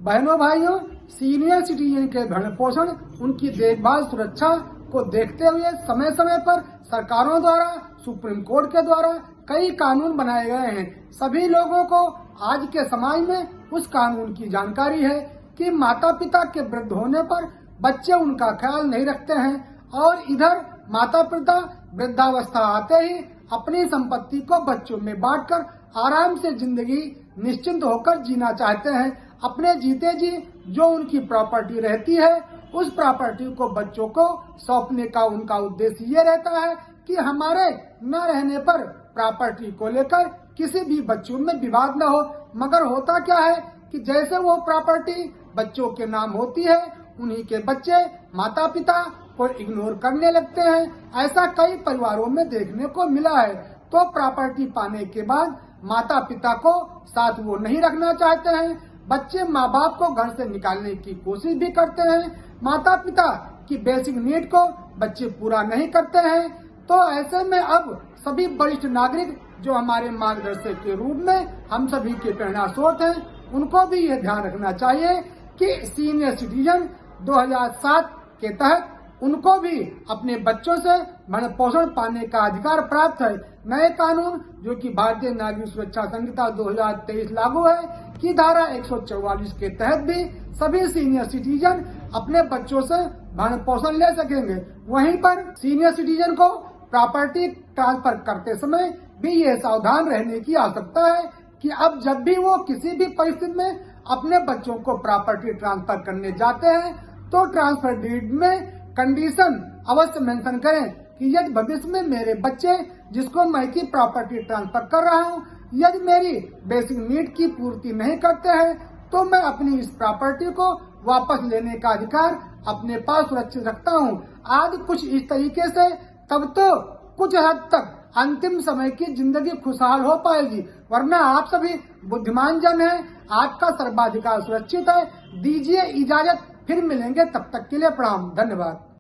बहनों भाइयों, senior citizen के भरण पोषण, उनकी देखभाल, सुरक्षा को देखते हुए समय समय पर सरकारों द्वारा, सुप्रीम कोर्ट के द्वारा कई कानून बनाए गए हैं। सभी लोगों को आज के समाज में उस कानून की जानकारी है कि माता पिता के वृद्ध होने पर बच्चे उनका ख्याल नहीं रखते हैं और इधर माता पिता वृद्धावस्था आते ही अपनी संपत्ति को बच्चों में बांटकर आराम से जिंदगी निश्चिंत होकर जीना चाहते हैं। अपने जीते जी जो उनकी प्रॉपर्टी रहती है, उस प्रॉपर्टी को बच्चों को सौंपने का उनका उद्देश्य ये रहता है कि हमारे न रहने पर प्रॉपर्टी को लेकर किसी भी बच्चों में विवाद न हो। मगर होता क्या है कि जैसे वो प्रॉपर्टी बच्चों के नाम होती है, उन्हीं के बच्चे माता पिता को इग्नोर करने लगते हैं। ऐसा कई परिवारों में देखने को मिला है। तो प्रॉपर्टी पाने के बाद माता पिता को साथ वो नहीं रखना चाहते हैं। बच्चे माँ बाप को घर से निकालने की कोशिश भी करते हैं। माता पिता की बेसिक नीड को बच्चे पूरा नहीं करते हैं। तो ऐसे में अब सभी वरिष्ठ नागरिक जो हमारे मार्गदर्शक के रूप में हम सभी के प्रेरणा स्रोत हैं, उनको भी ये ध्यान रखना चाहिए कि सीनियर सिटीजन 2007 के तहत उनको भी अपने बच्चों से भरण पोषण पाने का अधिकार प्राप्त है। नए कानून जो कि भारतीय नागरिक सुरक्षा संहिता 2023 लागू है की धारा 144 के तहत भी सभी सीनियर सिटीजन अपने बच्चों से भरण पोषण ले सकेंगे। वहीं पर सीनियर सिटीजन को प्रॉपर्टी ट्रांसफर करते समय भी ये सावधान रहने की आवश्यकता है कि अब जब भी वो किसी भी परिस्थिति में अपने बच्चों को प्रॉपर्टी ट्रांसफर करने जाते हैं तो ट्रांसफर डीड में कंडीशन अवश्य मेंशन करें कि यदि भविष्य में मेरे बच्चे जिसको मैं की प्रॉपर्टी ट्रांसफर कर रहा हूँ, यदि मेरी बेसिक नीड की पूर्ति नहीं करते हैं तो मैं अपनी इस प्रॉपर्टी को वापस लेने का अधिकार अपने पास सुरक्षित रखता हूँ। आज कुछ इस तरीके से तब तो कुछ हद तक अंतिम समय की जिंदगी खुशहाल हो पाएगी, वरना आप सभी बुद्धिमान जन हैं, आपका सर्वाधिकार सुरक्षित है। दीजिए इजाजत, फिर मिलेंगे, तब तक के लिए प्रणाम, धन्यवाद।